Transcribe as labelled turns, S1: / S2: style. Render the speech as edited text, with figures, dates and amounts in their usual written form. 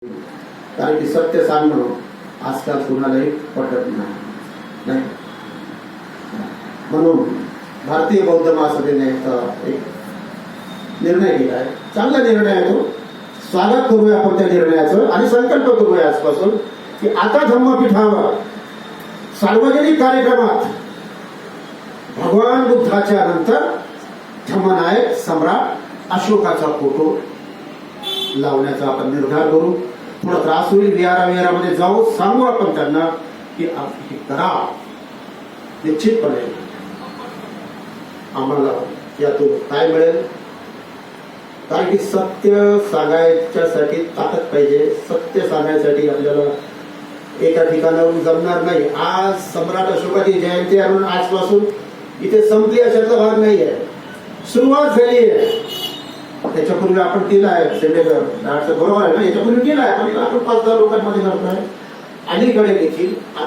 S1: कारण की सत्य सांगणं आजकाल कुणालाही पटत नाही. म्हणून भारतीय बौद्ध महासभेने एक निर्णय केला आहे. चांगला निर्णय आहे तो. स्वागत करूया आपण त्या निर्णयाचं आणि संकल्प करूया आजपासून की आता धम्मपीठावर सार्वजनिक कार्यक्रमात भगवान बुद्धाच्या नंतर धम्मनायक सम्राट अशोकाचा फोटो लावण्याचा आपण निर्धार करू. थोडा त्रास होईल, विहारामध्ये जाऊ, सांगू आपण त्यांना की हे करा. निश्चितपणे आम्हाला यातून काय मिळेल, कारण की सत्य सांगायच्यासाठी ताकद पाहिजे. सत्य सांगायसाठी आपल्याला एका ठिकाणावरून जमणार नाही. आज सम्राट अशोकाची जयंती आणून आजपासून इथे संपली अशातला भाग नाही आहे, सुरुवात झाली आहे. त्याच्यापूर्वी आपण केलं आहे सेंडेकर बरोबर आहे ना, याच्यापूर्वी केलं आहे पण आपण 5,000 लोकांमध्ये करतोय. अलीकडे देखील